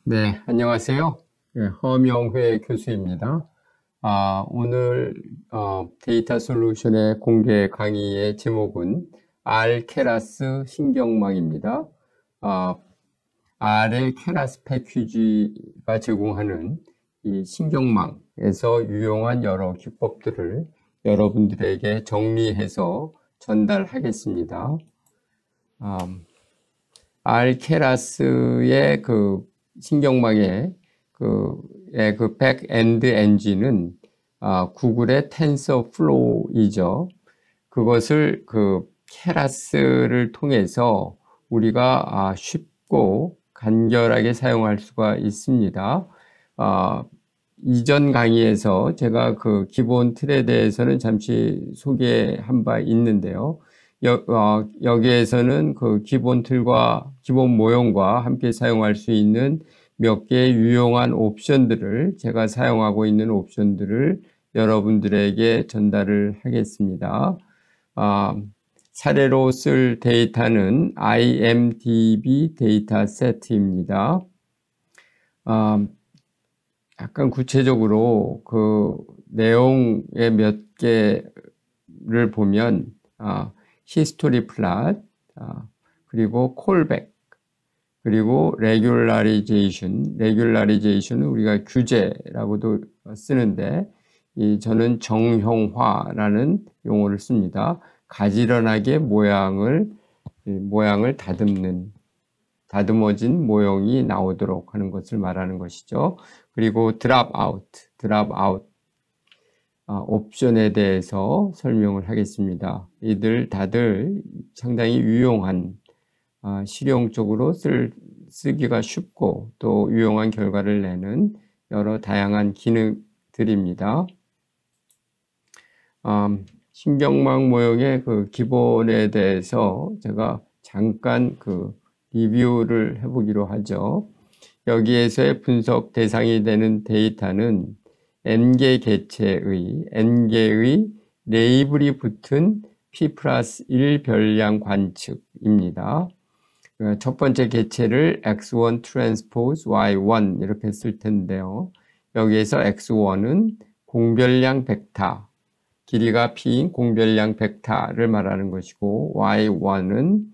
네, 안녕하세요. 네, 허명회 교수입니다. 오늘 데이터 솔루션의 공개 강의의 제목은 R케라스 신경망입니다. R의 케라스 패키지가 제공하는 이 신경망에서 유용한 여러 기법들을 여러분들에게 정리해서 전달하겠습니다. R케라스의 신경망의 백엔드 엔진은 구글의 텐서플로우이죠. 그것을 케라스를 통해서 우리가 쉽고 간결하게 사용할 수가 있습니다. 이전 강의에서 제가 기본 틀에 대해서는 잠시 소개한 바 있는데요. 여기에서는 기본 틀과 기본 모형과 함께 사용할 수 있는 몇 개의 유용한 옵션들을, 제가 사용하고 있는 옵션들을 여러분들에게 전달을 하겠습니다. 사례로 쓸 데이터는 IMDb 데이터 세트입니다. 약간 구체적으로 내용의 몇 개를 보면 히스토리 플랫, 그리고 콜백, 그리고 regularization, 은 우리가 규제라고도 쓰는데, 저는 정형화라는 용어를 씁니다. 가지런하게 모양을 다듬어진 모형이 나오도록 하는 것을 말하는 것이죠. 그리고 drop out 옵션에 대해서 설명을 하겠습니다. 이들 다들 상당히 유용한, 실용적으로 쓰기가 쉽고 또 유용한 결과를 내는 여러 다양한 기능들입니다. 신경망 모형의 기본에 대해서 제가 잠깐 리뷰를 해보기로 하죠. 여기에서의 분석 대상이 되는 데이터는 n개 개체의 레이블이 붙은 p+1 별량 관측입니다. 첫 번째 개체를 x1 트랜스포즈 y1 이렇게 쓸 텐데요. 여기에서 x1은 공별량 벡터, 길이가 p인 공별량 벡터를 말하는 것이고, y1은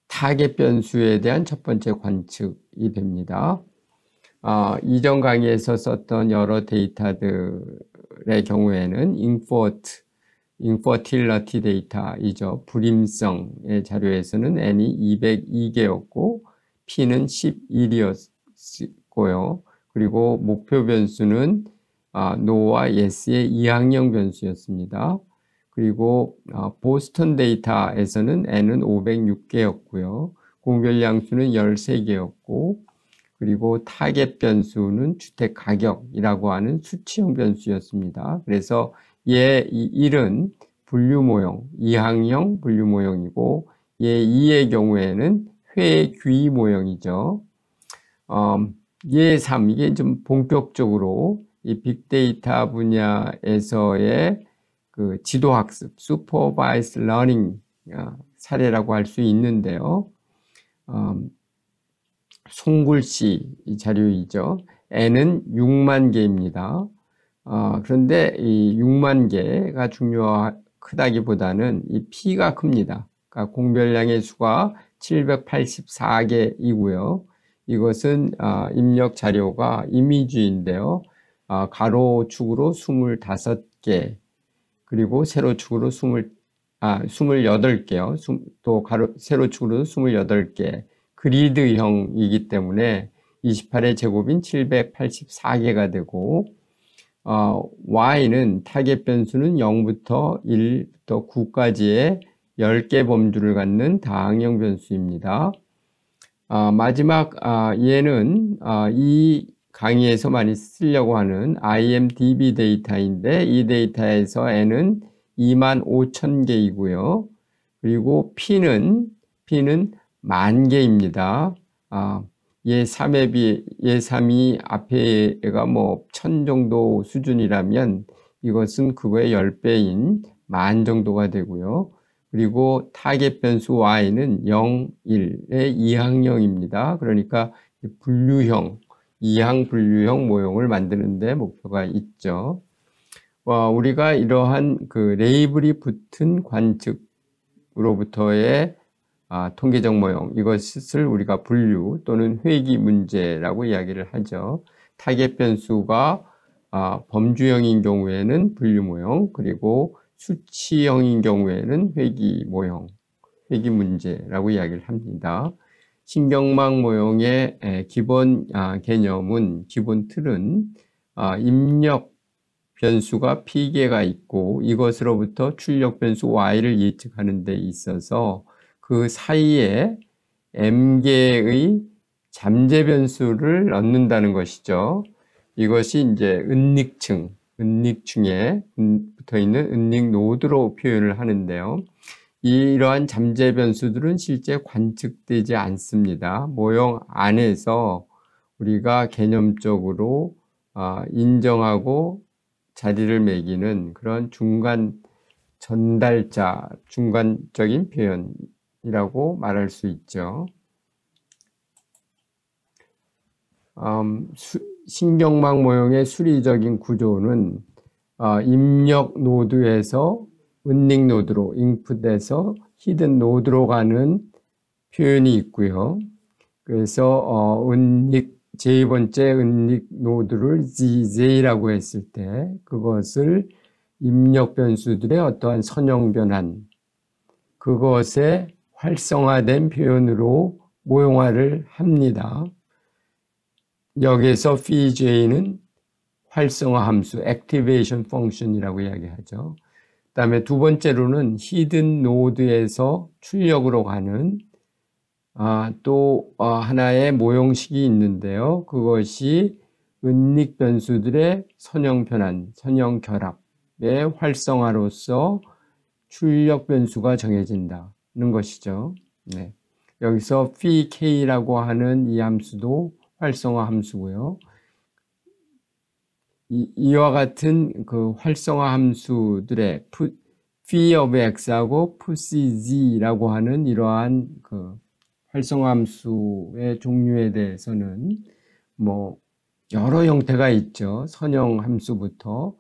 타겟 변수에 대한 첫 번째 관측이 됩니다. 이전 강의에서 썼던 여러 데이터들의 경우에는 infertility 데이터이죠. 불임성의 자료에서는 n이 202개였고 p는 11이었고요. 그리고 목표 변수는 no와 yes의 이항형 변수였습니다. 그리고 보스턴 데이터에서는 n은 506개였고요. 공별량수는 13개였고, 그리고 타겟 변수는 주택 가격이라고 하는 수치형 변수였습니다. 그래서 얘 1은 분류 모형, 이항형 분류 모형이고, 얘 2의 경우에는 회귀 모형이죠. 얘 3, 이게 좀 본격적으로 이 빅데이터 분야에서의 지도학습, 슈퍼바이스 러닝 사례라고 할 수 있는데요. 송글씨 이 자료이죠. n은 6만 개입니다. 그런데 이 6만 개가 크다기보다는 이 p가 큽니다. 그러니까 공별량의 수가 784개이고요. 이것은 입력 자료가 이미지인데요. 가로축으로 25개, 그리고 세로축으로 28개요. 또 세로축으로 28개. 그리드형이기 때문에 28의 제곱인 784개가 되고, y는 타겟 변수는 0부터 1부터 9까지의 10개 범주를 갖는 다항형 변수입니다. 마지막 얘는 이 강의에서 많이 쓰려고 하는 IMDb 데이터인데, 이 데이터에서 n은 25,000개이고요. 그리고 p는 10,000개입니다. 얘 3이 앞에가 1000 정도 수준이라면 이것은 그거의 10배인 10,000 정도가 되고요. 그리고 타겟 변수 y는 0, 1의 이항형입니다. 그러니까 분류형, 이항 분류형 모형을 만드는 데 목표가 있죠. 우리가 이러한 그 레이블이 붙은 관측으로부터의 통계적 모형, 이것을 우리가 분류 또는 회귀 문제라고 이야기를 하죠. 타겟 변수가 범주형인 경우에는 분류 모형, 그리고 수치형인 경우에는 회귀 모형, 회귀 문제라고 이야기를 합니다. 신경망 모형의 기본 개념은, 기본 틀은 입력 변수가 P개가 있고 이것으로부터 출력 변수 Y를 예측하는 데 있어서 그 사이에 M개의 잠재 변수를 넣는다는 것이죠. 이것이 이제 은닉층에 붙어 있는 은닉 노드로 표현을 하는데요. 이러한 잠재 변수들은 실제 관측되지 않습니다. 모형 안에서 우리가 개념적으로 인정하고 자리를 매기는 그런 중간 전달자, 중간적인 표현이라고 말할 수 있죠. 신경망 모형의 수리적인 구조는 입력 노드에서 은닉 노드로, 인풋에서 히든 노드로 가는 표현이 있고요. 그래서 제2번째 은닉 노드를 ZJ라고 했을 때 그것을 입력 변수들의 어떠한 선형 변환, 그것에 활성화된 표현으로 모형화를 합니다. 여기에서 pJ는 활성화 함수, activation function이라고 이야기하죠. 그 다음에 두 번째로는 히든 노드에서 출력으로 가는 또 하나의 모형식이 있는데요. 그것이 은닉 변수들의 선형 변환, 선형 결합의 활성화로서 출력 변수가 정해진다는 것이죠. 네. 여기서 pK라고 하는 이 함수도 활성화 함수고요. 이와 같은 그 활성화 함수들의 phi of x하고 pcg라고 하는 이러한 그 활성화 함수의 종류에 대해서는 여러 형태가 있죠. 선형 함수부터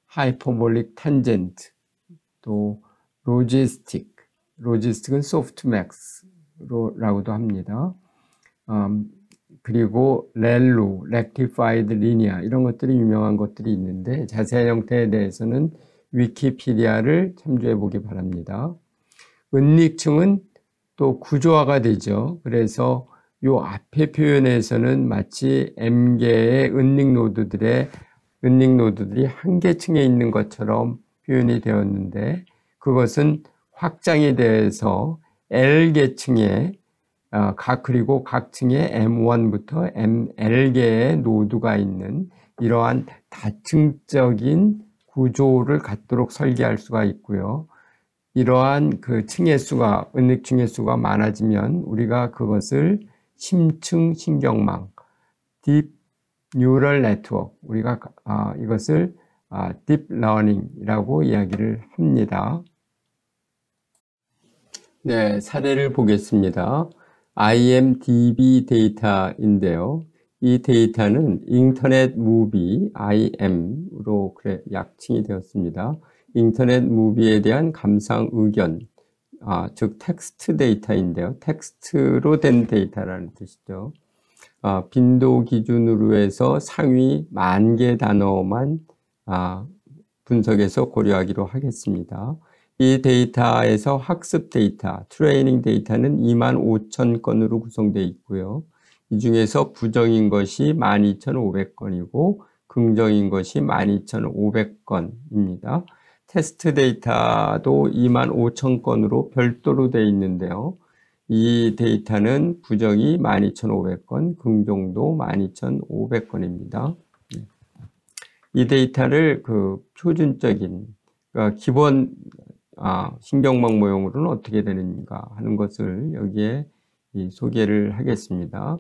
하이퍼볼릭 탄젠트, 또 로지스틱은 소프트맥스라고도 합니다. 그리고 렐루, 렉티파이드 리니아 이런 것들이 유명한 것들이 있는데 자세한 형태에 대해서는 위키피디아를 참조해 보기 바랍니다. 은닉층은 또 구조화가 되죠. 그래서 이 앞에 표현에서는 마치 M개의 은닉 노드들이 한 개 층에 있는 것처럼 표현이 되었는데 그것은 확장이 돼서 L개 층에 그리고 각 층에 M1부터 ML개의 노드가 있는 이러한 다층적인 구조를 갖도록 설계할 수가 있고요. 이러한 그 층의 수가, 은닉 층의 수가 많아지면 우리가 그것을 심층 신경망, Deep Neural Network, 우리가 이것을 Deep Learning이라고 이야기를 합니다. 네, 사례를 보겠습니다. IMDb 데이터인데요. 이 데이터는 인터넷 무비, IM으로 약칭이 되었습니다. 인터넷 무비에 대한 감상 의견, 즉 텍스트 데이터인데요. 텍스트로 된 데이터라는 뜻이죠. 빈도 기준으로 해서 상위 10,000개 단어만 분석해서 고려하기로 하겠습니다. 이 데이터에서 학습 데이터, 트레이닝 데이터는 25,000건으로 구성되어 있고요. 이 중에서 부정인 것이 12,500건이고 긍정인 것이 12,500건입니다. 테스트 데이터도 25,000건으로 별도로 되어 있는데요. 이 데이터는 부정이 12,500건, 긍정도 12,500건입니다. 이 데이터를 표준적인, 그러니까 기본 신경망 모형으로는 어떻게 되는가 하는 것을 여기에 소개를 하겠습니다.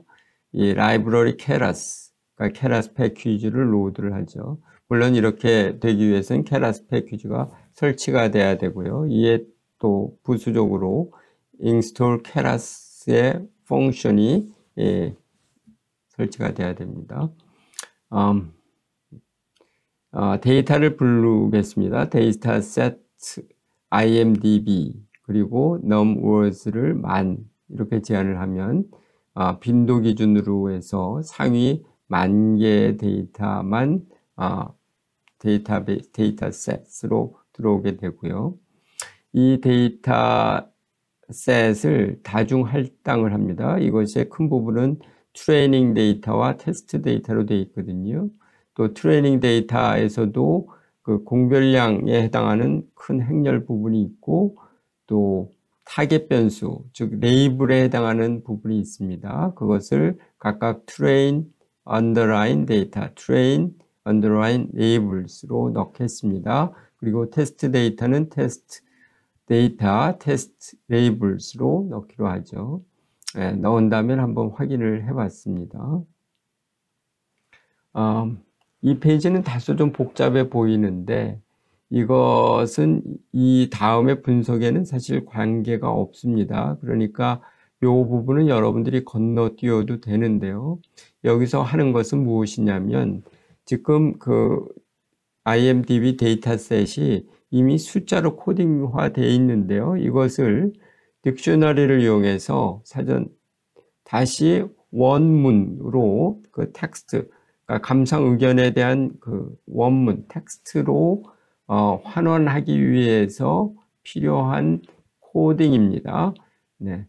이 라이브러리 케라스, 그러니까 케라스 패키지를 로드를 하죠. 물론 이렇게 되기 위해서는 케라스 패키지가 설치가 돼야 되고요. 이에 또 부수적으로 install keras의 펑션이 설치가 돼야 됩니다. 데이터를 부르겠습니다. 데이터 set imdb 그리고 numwords를 10,000 이렇게 제한을 하면 빈도 기준으로 해서 상위 10,000개의 데이터만 데이터 셋으로 들어오게 되고요. 이 데이터 셋을 다중 할당을 합니다. 이것의 큰 부분은 트레이닝 데이터와 테스트 데이터로 되어 있거든요. 또 트레이닝 데이터에서도 그 공별량에 해당하는 큰 행렬 부분이 있고 또 타겟 변수, 즉 레이블에 해당하는 부분이 있습니다. 그것을 각각 train, underline data, train, underline labels로 넣겠습니다. 그리고 테스트 데이터는 테스트 데이터, 테스트 레이블스로 넣기로 하죠. 넣은 다음에 한번 확인을 해봤습니다. 이 페이지는 다소 좀 복잡해 보이는데 이것은 이 다음의 분석에는 사실 관계가 없습니다. 그러니까 이 부분은 여러분들이 건너뛰어도 되는데요. 여기서 하는 것은 무엇이냐면 지금 그 IMDb 데이터셋이 이미 숫자로 코딩화 되어 있는데요. 이것을 딕셔너리를 이용해서 사전 다시 원문으로 그 텍스트, 그러니까 감상 의견에 대한 그 원문 텍스트로 환원하기 위해서 필요한 코딩입니다. 네.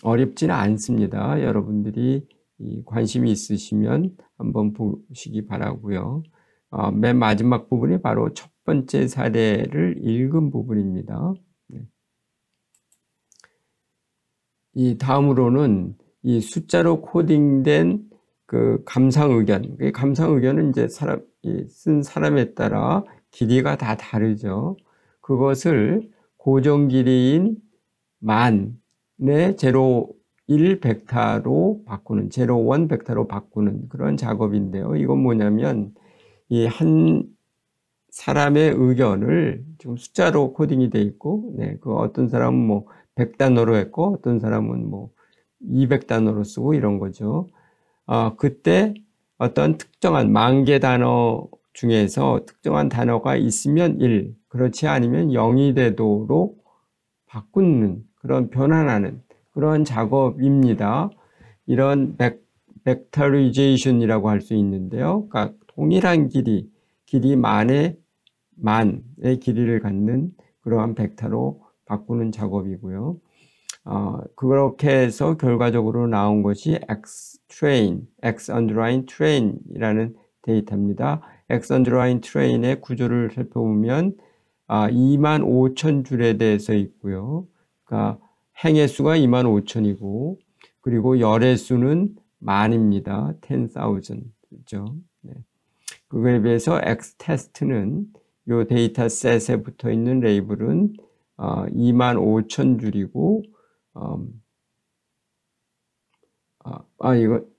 어렵지는 않습니다. 여러분들이 관심이 있으시면 한번 보시기 바라고요. 맨 마지막 부분이 바로 첫 번째 사례를 읽은 부분입니다. 네. 이 다음으로는 이 숫자로 코딩된 그 감상 의견, 감상 의견은 이제 쓴 사람에 따라 길이가 다 다르죠. 그것을 고정 길이인 10,000의 0, 1 벡터로 바꾸는, 0, 1 벡터로 바꾸는 그런 작업인데요. 이건 뭐냐면 이 한 사람의 의견을 지금 숫자로 코딩이 돼 있고, 네, 그 어떤 사람은 뭐 100단어로 했고, 어떤 사람은 뭐 200단어로 쓰고 이런 거죠. 그때 어떤 특정한 10,000개 단어 중에서 특정한 단어가 있으면 1, 그렇지 않으면 0이 되도록 바꾸는 그런 변환하는 그런 작업입니다. 이런 벡터리제이션이라고 할 수 있는데요. 그러니까 동일한 길이 10,000의 길이를 갖는 그러한 벡터로 바꾸는 작업이고요. 그렇게 해서 결과적으로 나온 것이 xtrain, x_train이라는 데이터입니다. x_train의 구조를 살펴보면 25,000줄에 대해서 있고요. 그러니까 행의 수가 25,000이고 그리고 열의 수는 10,000입니다. 10,000. 그렇죠? 네. 그거에 비해서 xtest는 이 데이터셋에 붙어 있는 레이블은 25,000줄이고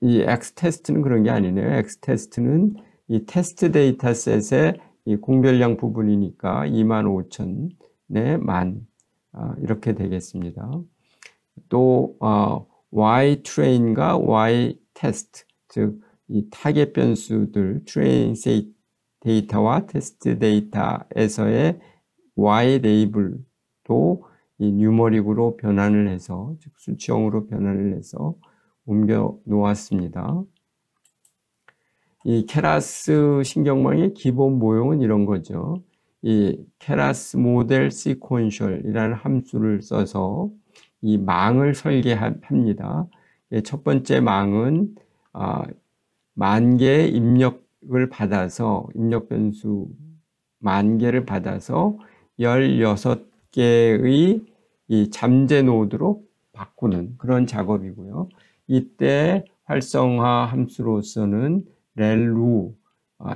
이 xtest는 그런 게 아니네요. xtest는 이 테스트 데이터셋의 이 공별량 부분이니까 25,000에 10,000 이렇게 되겠습니다. 또 ytrain과 ytest 즉 이 타겟 변수들 트레이닝 데이터와 테스트 데이터에서의 y 레이블도 이 뉴머릭으로 변환을 해서 즉 수치형으로 변환을 해서 옮겨 놓았습니다. 이 케라스 신경망의 기본 모형은 이런 거죠. 이 케라스 모델 시퀀셜이라는 함수를 써서 이 망을 설계합니다. 첫 번째 망은 10,000개의 입력을 받아서 입력 변수 10,000개를 받아서 16개의 이 잠재 노드로 바꾸는 그런 작업이고요. 이때 활성화 함수로서는 렐루,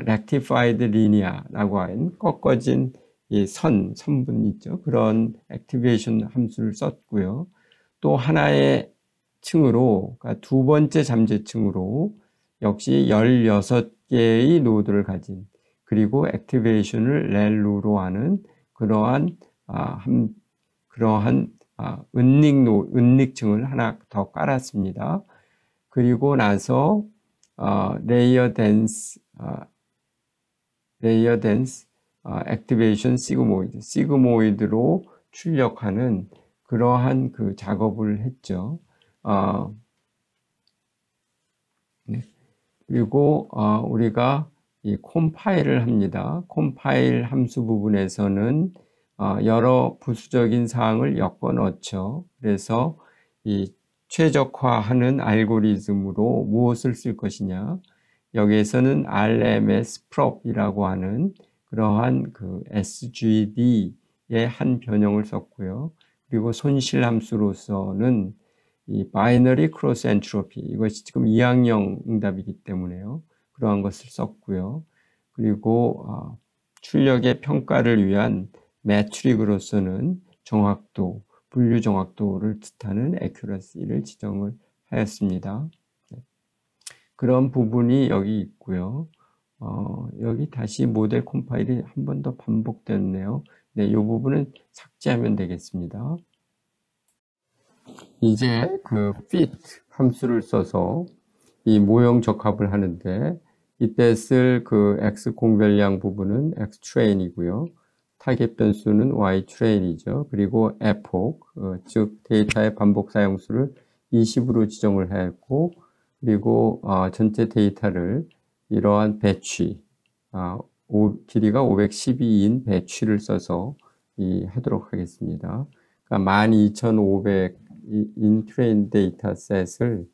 rectified linear라고 하는 꺾어진 이 선분 있죠. 그런 액티베이션 함수를 썼고요. 또 하나의 층으로, 그러니까 두 번째 잠재층으로 역시 16개의 노드를 가진 그리고 액티베이션을 렐루로 하는 그러한 그러한 은닉층을 하나 더 깔았습니다. 그리고 나서 레이어 덴스 액티베이션 시그모이드로 출력하는 그러한 그 작업을 했죠. 네. 그리고 우리가 이 컴파일을 합니다. 컴파일 함수 부분에서는 여러 부수적인 사항을 엮어 넣죠. 그래서 이 최적화하는 알고리즘으로 무엇을 쓸 것이냐. 여기에서는 RMS-prop이라고 하는 그러한 그 SGD의 한 변형을 썼고요. 그리고 손실 함수로서는 이 바이너리 크로스 엔트로피, 이것이 지금 2학년 응답이기 때문에요. 그러한 것을 썼고요. 그리고 출력의 평가를 위한 매트릭으로서는 정확도, 분류 정확도를 뜻하는 accuracy를 지정을 하였습니다. 그런 부분이 여기 있고요. 여기 다시 모델 컴파일이 한 번 더 반복됐네요. 네, 이 부분은 삭제하면 되겠습니다. 이제 그 fit 함수를 써서 이 모형 적합을 하는데, 이때 쓸 그 x 공별량 부분은 x train이고요. 타겟 변수는 y train이죠. 그리고 epoch, 즉 데이터의 반복 사용수를 20으로 지정을 했고, 그리고 전체 데이터를 이러한 배취, 길이가 512인 배취를 써서 하도록 하겠습니다. 그러니까 12,500인 트레인 데이터셋을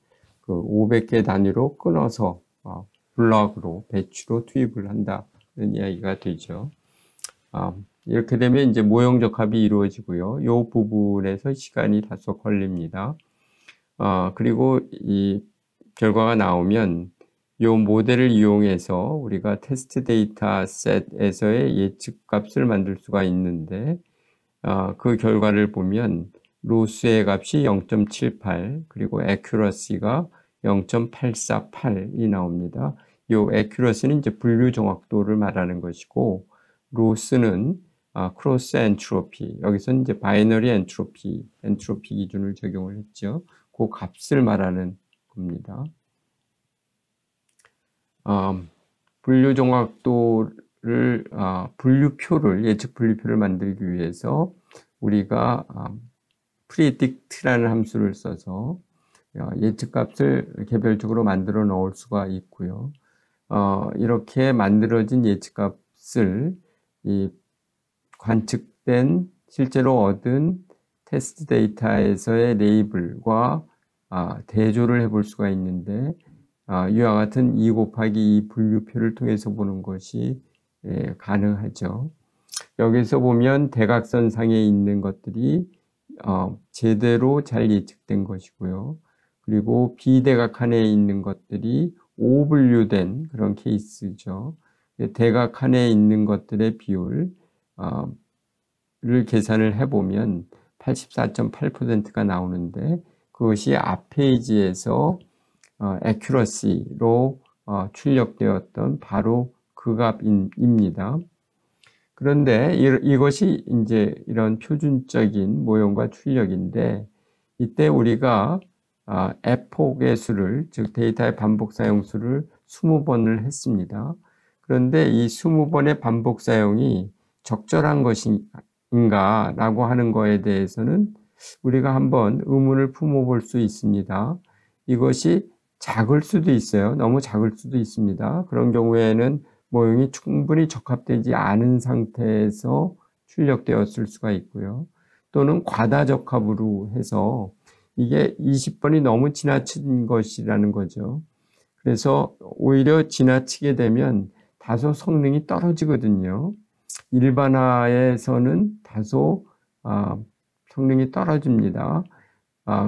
그 500개 단위로 끊어서 블럭으로 배치로 투입을 한다는 이야기가 되죠. 이렇게 되면 이제 모형 적합이 이루어지고요. 이 부분에서 시간이 다소 걸립니다. 그리고 이 결과가 나오면 이 모델을 이용해서 우리가 테스트 데이터 셋에서의 예측 값을 만들 수가 있는데, 그 결과를 보면 로스의 값이 0.78, 그리고 accuracy가 0.848이 나옵니다. 이 accuracy는 이제 분류 정확도를 말하는 것이고, 로스는 크로스 엔트로피, 여기서는 이제 바이너리 엔트로피 기준을 적용을 했죠. 그 값을 말하는 겁니다. 분류 정확도를 예측 분류표를 만들기 위해서 우리가 predict라는 함수를 써서 예측값을 개별적으로 만들어 넣을 수가 있고요. 이렇게 만들어진 예측값을 이 관측된 실제로 얻은 테스트 데이터에서의 레이블과 대조를 해볼 수가 있는데, 이와 같은 2 곱하기 2 분류표를 통해서 보는 것이 가능하죠. 여기서 보면 대각선상에 있는 것들이 제대로 잘 예측된 것이고요. 그리고 비대각한에 있는 것들이 오분류된 그런 케이스죠. 대각한에 있는 것들의 비율을 계산을 해보면 84.8%가 나오는데, 그것이 앞 페이지에서 accuracy로 출력되었던 바로 그 값입니다. 그런데 이것이 이제 이런 표준적인 모형과 출력인데, 이때 우리가 epoch의 수를, 즉 데이터의 반복 사용수를 20번을 했습니다. 그런데 이 20번의 반복 사용이 적절한 것인가 라고 하는 거에 대해서는 우리가 한번 의문을 품어볼 수 있습니다. 이것이 작을 수도 있어요. 너무 작을 수도 있습니다. 그런 경우에는 모형이 충분히 적합되지 않은 상태에서 출력되었을 수가 있고요. 또는 과다적합으로 해서 이게 20번이 너무 지나친 것이라는 거죠. 그래서 오히려 지나치게 되면 다소 성능이 떨어지거든요. 일반화에서는 다소 성능이 떨어집니다.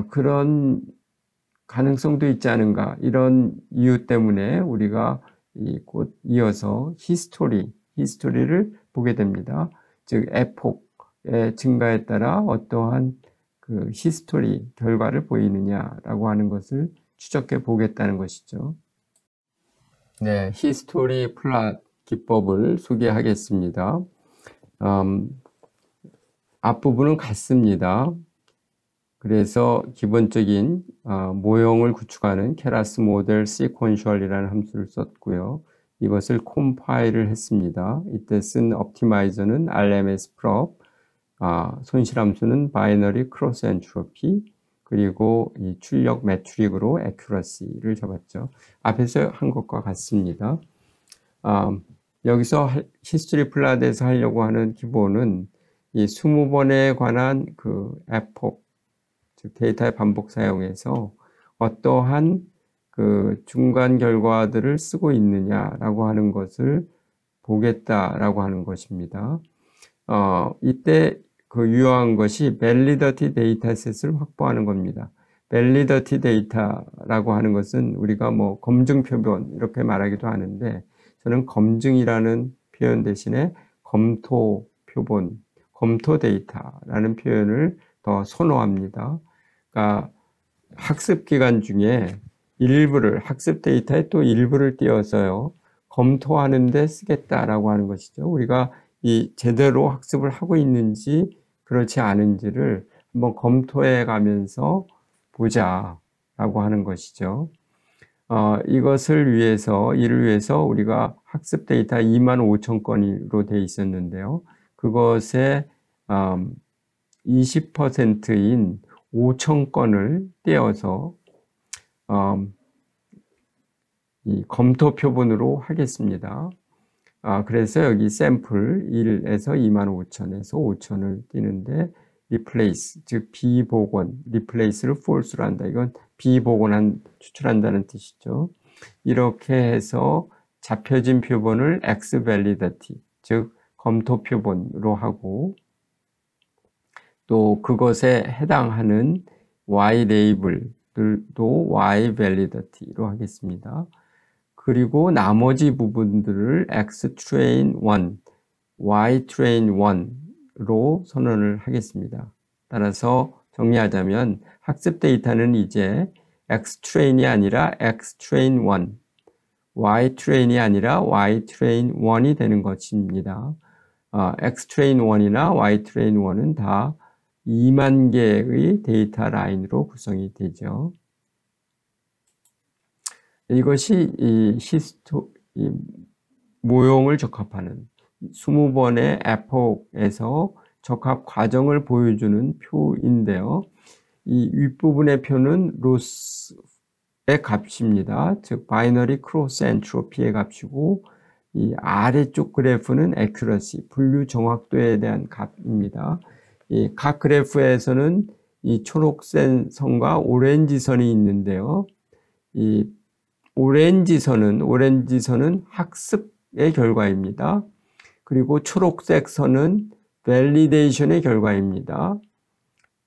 그런 가능성도 있지 않은가, 이런 이유 때문에 우리가 곧 이어서 히스토리를 보게 됩니다. 즉 epoch의 증가에 따라 어떠한 그 히스토리 결과를 보이느냐라고 하는 것을 추적해 보겠다는 것이죠. 네, 히스토리 플롯 기법을 소개하겠습니다. 앞부분은 같습니다. 그래서 기본적인 모형을 구축하는 케라스 모델 시퀀셜이라는 함수를 썼고요. 이것을 컴파일을 했습니다. 이때 쓴 옵티마이저는 RMS prop, 손실함수는 바이너리 크로스 엔트로피, 그리고 이 출력 매트릭으로 accuracy를 잡았죠. 앞에서 한 것과 같습니다. 여기서 히스토리 플랫에서 하려고 하는 기본은 이 20번에 관한 그 에폭, 즉 데이터의 반복 사용에서 어떠한 그 중간 결과들을 쓰고 있느냐라고 하는 것을 보겠다라고 하는 것입니다. 이때 그 유효한 것이 validated dataset을 확보하는 겁니다. validated data라고 하는 것은 우리가 뭐 검증 표본 이렇게 말하기도 하는데, 저는 검증이라는 표현 대신에 검토 표본, 검토 데이터라는 표현을 더 선호합니다. 그러니까 학습 기간 중에 일부를, 학습 데이터의 또 일부를 띄어서요, 검토하는 데 쓰겠다라고 하는 것이죠. 우리가 이 제대로 학습을 하고 있는지 그렇지 않은지를 한번 검토해 가면서 보자라고 하는 것이죠. 이를 위해서 우리가 학습 데이터 25,000건으로 되어 있었는데요. 그것의 20%인 5,000건을 떼어서 이 검토 표본으로 하겠습니다. 그래서 여기 샘플 1에서 25,000에서 5,000을 띄는데 replace, 즉 비복원, replace를 false로 한다. 이건 추출한다는 뜻이죠. 이렇게 해서 잡혀진 표본을 X validity, 즉 검토 표본으로 하고, 또 그것에 해당하는 Y 레이블들도 Y validity로 하겠습니다. 그리고 나머지 부분들을 X train 1, Y train 1로 선언을 하겠습니다. 따라서 정리하자면 학습 데이터는 이제 X train이 아니라 X train 1, Y train이 아니라 Y train 1이 되는 것입니다. X train 1이나 Y train 1은 다 2만 개의 데이터 라인으로 구성이 되죠. 이것이 이 모형을 적합하는 20번의 에폭에서 적합 과정을 보여주는 표인데요. 이 윗부분의 표는 로스의 값입니다. 즉 바이너리 크로스 엔트로피의 값이고, 이 아래쪽 그래프는 accuracy, 분류 정확도에 대한 값입니다. 이 각 그래프에서는 이 초록색 선과 오렌지 선이 있는데요. 이 오렌지 선은 학습의 결과입니다. 그리고 초록색 선은 validation의 결과입니다.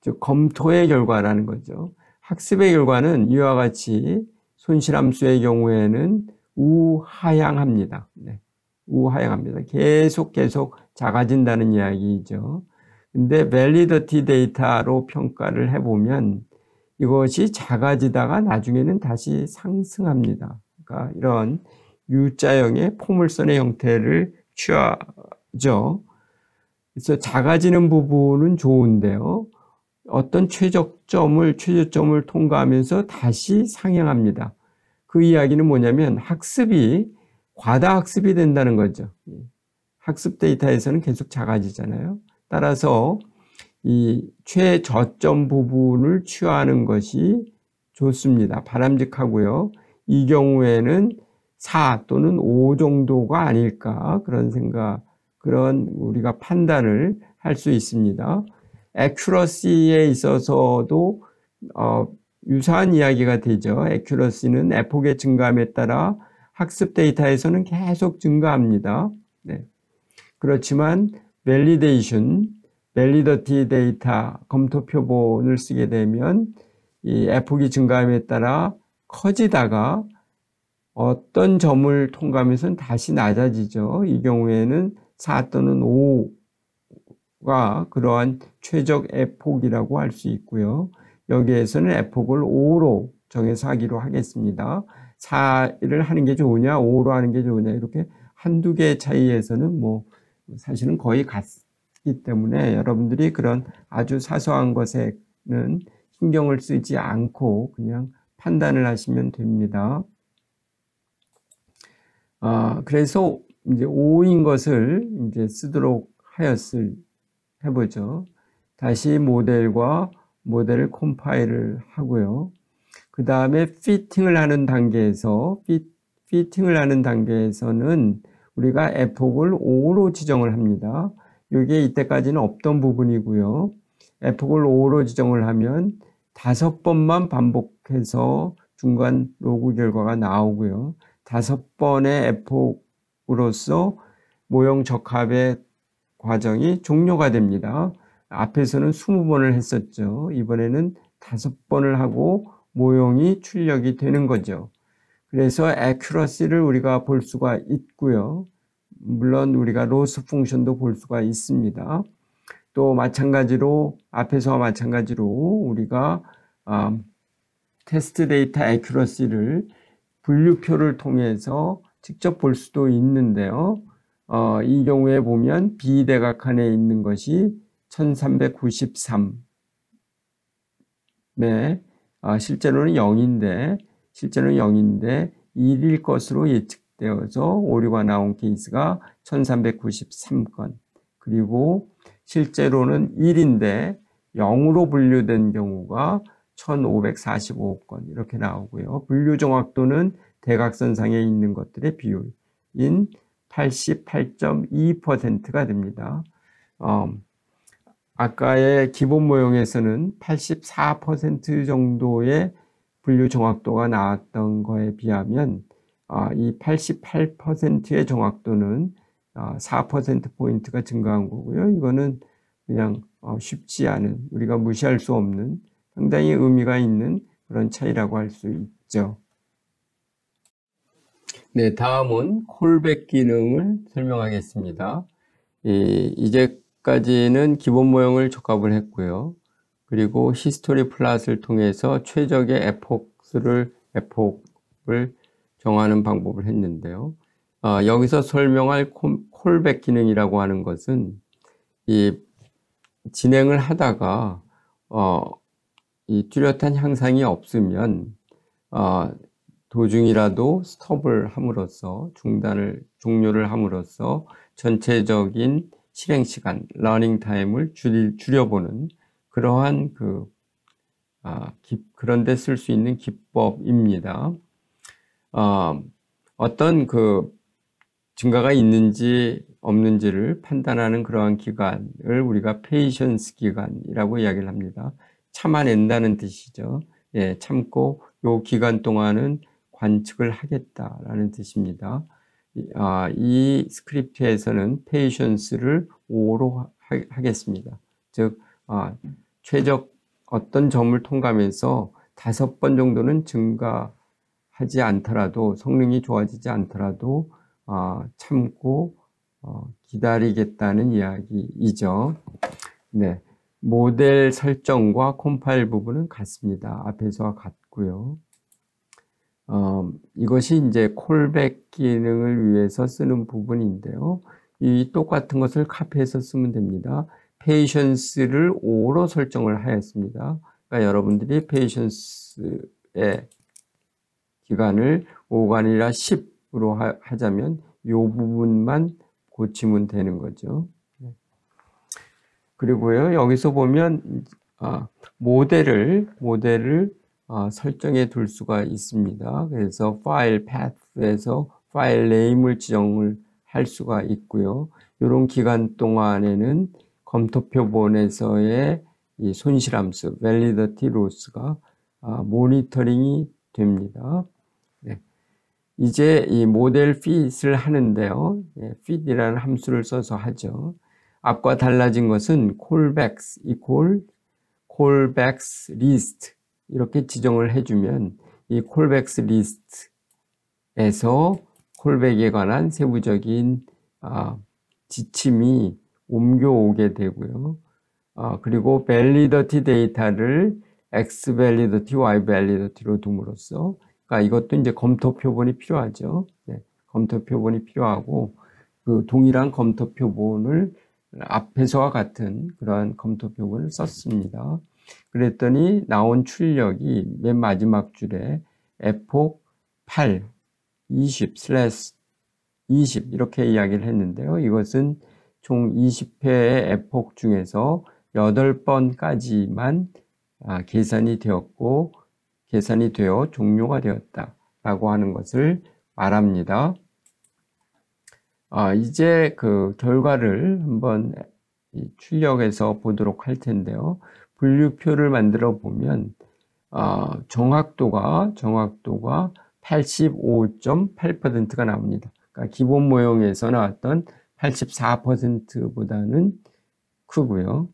즉 검토의 결과라는 거죠. 학습의 결과는 이와 같이 손실함수의 경우에는 우하향합니다. 우하향합니다. 계속 작아진다는 이야기죠. 근데 validity 데이터로 평가를 해보면 이것이 작아지다가 나중에는 다시 상승합니다. 그러니까 이런 U자형의 포물선의 형태를 취하죠. 그래서 작아지는 부분은 좋은데요. 어떤 최저점을 통과하면서 다시 상향합니다. 그 이야기는 뭐냐면 과다 학습이 된다는 거죠. 학습 데이터에서는 계속 작아지잖아요. 따라서 이 최저점 부분을 취하는 것이 좋습니다. 바람직하고요. 이 경우에는 4 또는 5 정도가 아닐까, 그런 우리가 판단을 할 수 있습니다. accuracy에 있어서도 유사한 이야기가 되죠. accuracy는 에폭의 증가함에 따라 학습 데이터에서는 계속 증가합니다. 그렇지만 validity 데이터 검토 표본을 쓰게 되면 이 에폭이 증가함에 따라 커지다가 어떤 점을 통과하면서는 다시 낮아지죠. 이 경우에는 4 또는 5가 그러한 최적 에폭이라고 할 수 있고요. 여기에서는 에폭을 5로 정해서 하기로 하겠습니다. 4를 하는 게 좋으냐, 5로 하는 게 좋으냐, 이렇게 한두 개의 차이에서는 사실은 거의 하기 때문에 여러분들이 그런 아주 사소한 것에는 신경을 쓰지 않고 그냥 판단을 하시면 됩니다. 그래서 이제 5인 것을 이제 쓰도록 해보죠. 다시 모델을 컴파일을 하고요. 그 다음에 피팅을 하는 단계에서는 우리가 f곡을 5로 지정을 합니다. 이게 이때까지는 없던 부분이고요. f곡을 5로 지정을 하면 5번만 반복해서 중간 로그 결과가 나오고요. 5번의 f곡으로서 모형 적합의 과정이 종료가 됩니다. 앞에서는 20번을 했었죠. 이번에는 5번을 하고 모형이 출력이 되는 거죠. 그래서 accuracy를 우리가 볼 수가 있고요. 물론 우리가 loss 펑션도 볼 수가 있습니다. 또 마찬가지로 앞에서와 마찬가지로 우리가 테스트 데이터 accuracy를 분류표를 통해서 직접 볼 수도 있는데요. 이 경우에 보면 비대각칸에 있는 것이 1393에 실제로는 0인데 1일 것으로 예측되어서 오류가 나온 케이스가 1393건, 그리고 실제로는 1인데 0으로 분류된 경우가 1545건 이렇게 나오고요. 분류 정확도는 대각선상에 있는 것들의 비율인 88.2%가 됩니다. 아까의 기본 모형에서는 84% 정도의 분류 정확도가 나왔던 거에 비하면 이 88%의 정확도는 4%포인트가 증가한 거고요. 이거는 그냥 쉽지 않은, 우리가 무시할 수 없는 상당히 의미가 있는 그런 차이라고 할 수 있죠. 네, 다음은 콜백 기능을 설명하겠습니다. 이제까지는 기본 모형을 적합을 했고요. 그리고 히스토리 플랫을 통해서 최적의 에폭을 정하는 방법을 했는데요. 여기서 설명할 콜백 기능이라고 하는 것은 이 진행을 하다가 이 뚜렷한 향상이 없으면 도중이라도 스톱을 함으로써 종료를 함으로써 전체적인 실행 시간, 러닝 타임을 줄여보는 그러한 그런데 쓸 수 있는 기법입니다. 어떤 증가가 있는지 없는지를 판단하는 그러한 기간을 우리가 페이션스 기간이라고 이야기를 합니다. 참아낸다는 뜻이죠. 예, 참고 요 기간 동안은 관측을 하겠다라는 뜻입니다. 이 스크립트에서는 페이션스를 5로 하겠습니다. 즉 최적 어떤 점을 통과하면서 5번 정도는 증가하지 않더라도, 성능이 좋아지지 않더라도 참고 기다리겠다는 이야기이죠. 네, 모델 설정과 컴파일 부분은 같습니다. 앞에서와 같고요. 이것이 이제 콜백 기능을 위해서 쓰는 부분인데요. 이 똑같은 것을 카피해서 쓰면 됩니다. 페이션스를 5로 설정을 하였습니다. 그러니까 여러분들이 페이션스의 기간을 5가 아니라 10으로 하자면 이 부분만 고치면 되는 거죠. 그리고요, 여기서 보면 모델을 설정해 둘 수가 있습니다. 그래서 파일 path에서 파일 네임을 지정을 할 수가 있고요. 이런 기간 동안에는 검토 표본에서의 이 손실함수 validity loss가 모니터링이 됩니다. 네. 이제 이 모델 fit을 하는데요. fit이라는 함수를 써서 하죠. 앞과 달라진 것은 callbacks callbacks list 이렇게 지정을 해주면 이 callbacks list에서 콜백에 관한 세부적인 지침이 옮겨오게 되고요. 그리고 validity 데이터를 x validity, y validity로 둠으로써, 그러니까 이것도 이제 검토 표본이 필요하죠. 네, 검토 표본이 필요하고 그 동일한 검토 표본을 앞에서와 같은 그러한 검토 표본을 썼습니다. 그랬더니 나온 출력이 맨 마지막 줄에 에폭 8, 20/20 이렇게 이야기를 했는데요. 이것은 총 20회의 에폭 중에서 8번까지만 계산이 되었고 계산이 되어 종료가 되었다라고 하는 것을 말합니다. 이제 그 결과를 한번 출력해서 보도록 할 텐데요. 분류표를 만들어 보면 정확도가 85.8%가 나옵니다. 그러니까 기본 모형에서 나왔던 84%보다는 크고요.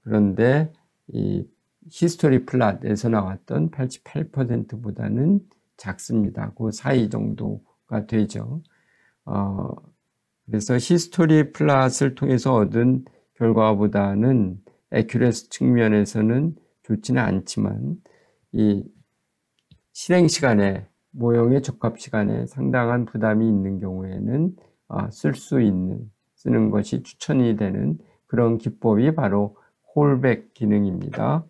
그런데 이 히스토리 플랫에서 나왔던 88%보다는 작습니다. 그 사이 정도가 되죠. 그래서 히스토리 플랫을 통해서 얻은 결과보다는 애큐레시 측면에서는 좋지는 않지만 이 실행 시간에 모형의 적합 시간에 상당한 부담이 있는 경우에는 쓰는 것이 추천이 되는 그런 기법이 바로 홀백 기능입니다.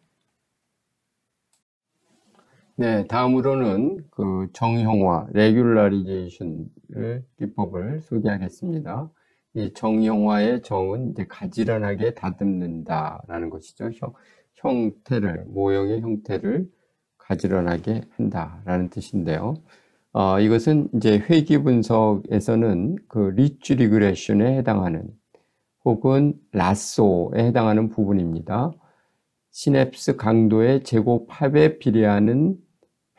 네, 다음으로는 그 정형화, 레귤러리제이션을 기법을 소개하겠습니다. 이 정형화의 정은 이제 가지런하게 다듬는다라는 것이죠. 모형의 형태를 가지런하게 한다라는 뜻인데요. 이것은 이제 회귀 분석에서는 그 리치 리그레션에 해당하는 혹은 라쏘에 해당하는 부분입니다. 시냅스 강도의 제곱합에 비례하는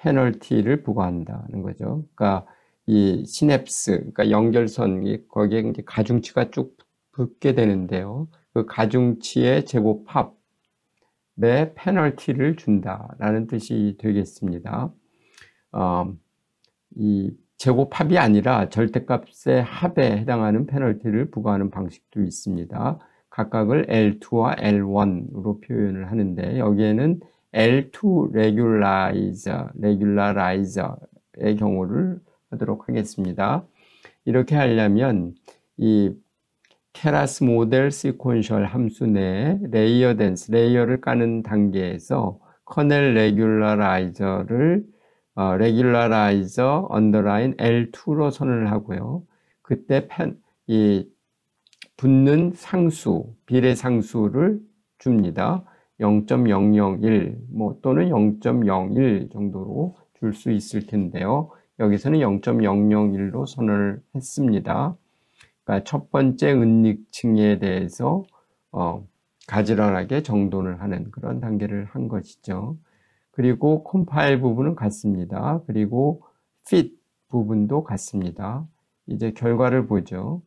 페널티를 부과한다는 거죠. 그러니까 이 시냅스, 그러니까 연결선, 거기에 이제 가중치가 쭉 붙게 되는데요. 그 가중치의 제곱합에 페널티를 준다라는 뜻이 되겠습니다. 이 제곱합이 아니라 절대값의 합에 해당하는 페널티를 부과하는 방식도 있습니다. 각각을 L2와 L1으로 표현을 하는데 여기에는 L2 레귤라라이저의 경우를 하도록 하겠습니다. 이렇게 하려면 이 케라스 모델 시퀀셜 함수 내에 레이어를 까는 단계에서 커넬 레귤라라이저 언더라인 L2로 선언을 하고요. 그때 붙는 비례 상수를 줍니다. 0.001 또는 0.01 정도로 줄 수 있을 텐데요. 여기서는 0.001로 선언을 했습니다. 그러니까 첫 번째 은닉층에 대해서 가지런하게 정돈을 하는 그런 단계를 한 것이죠. 그리고 컴파일 부분은 같습니다. 그리고 fit 부분도 같습니다. 이제 결과를 보죠.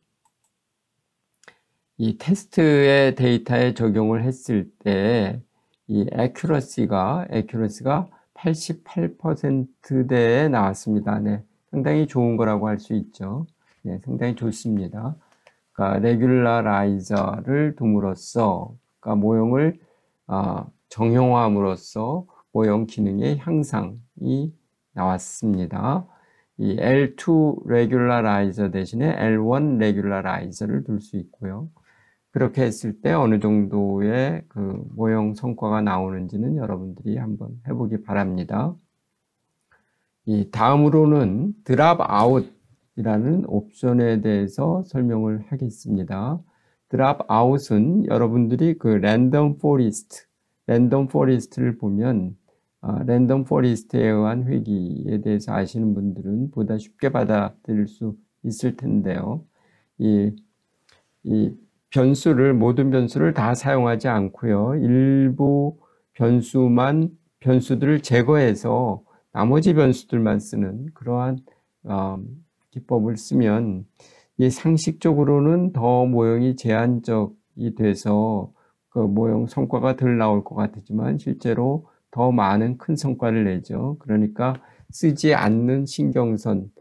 이 테스트의 데이터에 적용을 했을 때 이 accuracy가 88%대에 나왔습니다. 네, 상당히 좋은 거라고 할 수 있죠. 네, 상당히 좋습니다. 그러니까 레귤라라이저를 둠으로써, 그러니까 모형을 정형화함으로써 모형 기능의 향상이 나왔습니다. 이 L2 레귤라라이저 대신에 L1 레귤라라이저를 둘 수 있고요. 그렇게 했을 때 어느 정도의 그 모형 성과가 나오는지는 여러분들이 한번 해보기 바랍니다. 이 다음으로는 드랍 아웃이라는 옵션에 대해서 설명을 하겠습니다. 드랍 아웃은 여러분들이 그 랜덤 포리스트를 보면 랜덤 포리스트에 의한 회귀에 대해서 아시는 분들은 보다 쉽게 받아들일 수 있을 텐데요. 이 모든 변수를 다 사용하지 않고요. 일부 변수들을 제거해서 나머지 변수들만 쓰는 그러한 기법을 쓰면 상식적으로는 더 모형이 제한적이 돼서 그 모형 성과가 덜 나올 것 같지만 실제로 더 많은 큰 성과를 내죠. 그러니까 쓰지 않는 신경선,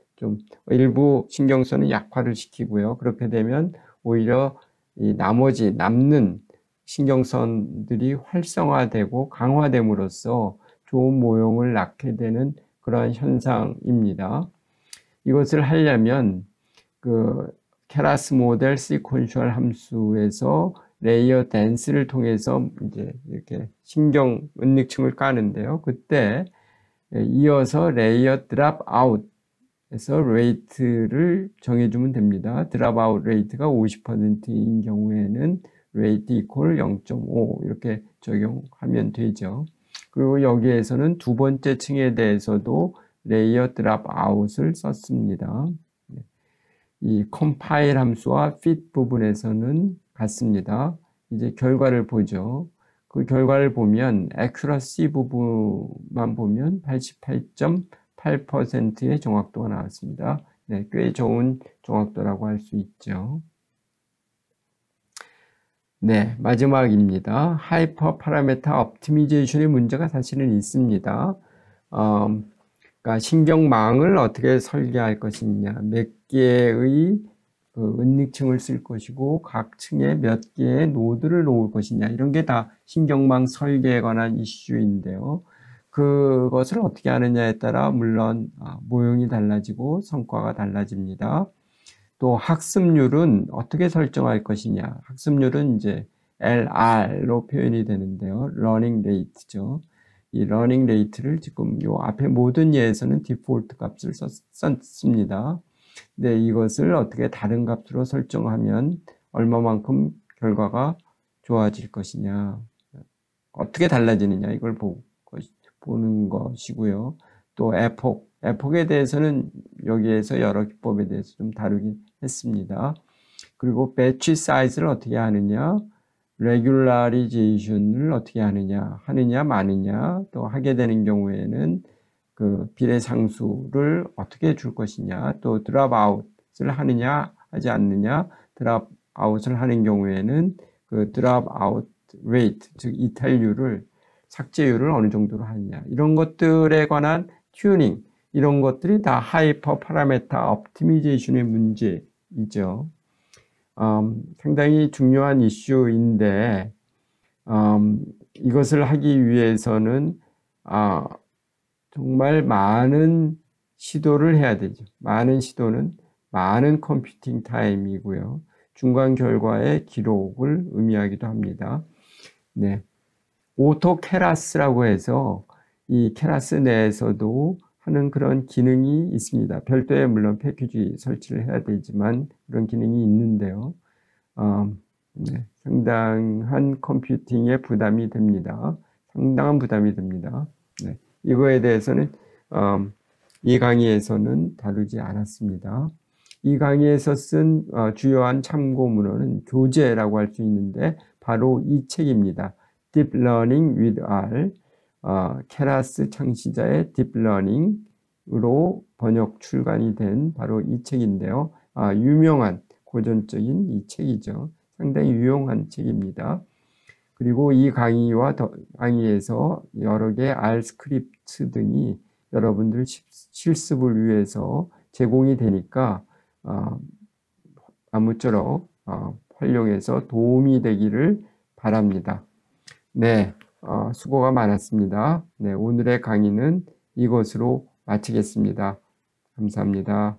일부 신경선은 약화를 시키고요. 그렇게 되면 오히려 이 나머지 남는 신경선들이 활성화되고 강화됨으로써 좋은 모형을 낳게 되는 그러한 현상입니다. 이것을 하려면 그 케라스 모델 시퀀셜 함수에서 레이어 댄스를 통해서 이제 이렇게 신경 은닉층을 까는데요. 그때 이어서 레이어 드랍 아웃에서 레이트를 정해주면 됩니다. 드랍 아웃 레이트가 50%인 경우에는 레이트 이퀄 0.5 이렇게 적용하면 되죠. 그리고 여기에서는 두 번째 층에 대해서도 레이어 드랍 아웃을 썼습니다. 이 컴파일 함수와 fit 부분에서는 같습니다. 이제 결과를 보죠. 그 결과를 보면 accuracy 부분만 보면 88.8%의 정확도가 나왔습니다. 네, 꽤 좋은 정확도라고 할 수 있죠. 네, 마지막입니다. 하이퍼 파라메터 옵티미제이션의 문제가 사실은 있습니다. 그러니까 신경망을 어떻게 설계할 것이냐, 몇 개의 은닉층을 쓸 것이고 각 층에 몇 개의 노드를 놓을 것이냐, 이런 게 다 신경망 설계에 관한 이슈인데요. 그것을 어떻게 하느냐에 따라 물론 모형이 달라지고 성과가 달라집니다. 또 학습률은 어떻게 설정할 것이냐, 학습률은 이제 LR로 표현이 되는데요. 러닝 레이트죠. 이 러닝 레이트를 지금 요 앞에 모든 예에서는 디폴트 값을 썼습니다. 근데 이것을 어떻게 다른 값으로 설정하면 얼마만큼 결과가 좋아질 것이냐, 어떻게 달라지느냐, 이걸 보는 것이고요. 또 에폭에 대해서는 여기에서 여러 기법에 대해서 좀 다루긴 했습니다. 그리고 배치 사이즈를 어떻게 하느냐, 레귤라리제이션을 어떻게 하느냐 마느냐, 또 하게 되는 경우에는 그 비례상수를 어떻게 줄 것이냐, 또 드랍 아웃을 하느냐 하지 않느냐, 드랍 아웃을 하는 경우에는 그 드랍 아웃 레이트, 즉 이탈률을, 삭제율을 어느 정도로 하느냐, 이런 것들에 관한 튜닝, 이런 것들이 다 하이퍼 파라메터 옵티미제이션의 문제이죠. 상당히 중요한 이슈인데 이것을 하기 위해서는 정말 많은 시도를 해야 되죠. 많은 시도는 많은 컴퓨팅 타임이고요. 중간 결과의 기록을 의미하기도 합니다. 네, 오토 케라스라고 해서 이 케라스 내에서도 하는 그런 기능이 있습니다. 별도의 물론 패키지 설치를 해야 되지만 그런 기능이 있는데요. 네, 상당한 컴퓨팅에 부담이 됩니다. 상당한 부담이 됩니다. 네, 이거에 대해서는 이 강의에서는 다루지 않았습니다. 이 강의에서 쓴 주요한 참고문헌은 교재라고 할 수 있는데 바로 이 책입니다. Deep Learning with R, 케라스 창시자의 딥러닝으로 번역 출간이 된 바로 이 책인데요. 유명한 고전적인 이 책이죠. 상당히 유용한 책입니다. 그리고 이 강의에서 여러 개의 R 스크립트 등이 여러분들 실습을 위해서 제공이 되니까 아무쪼록 활용해서 도움이 되기를 바랍니다. 네, 수고가 많았습니다. 네, 오늘의 강의는 이것으로 마치겠습니다. 감사합니다.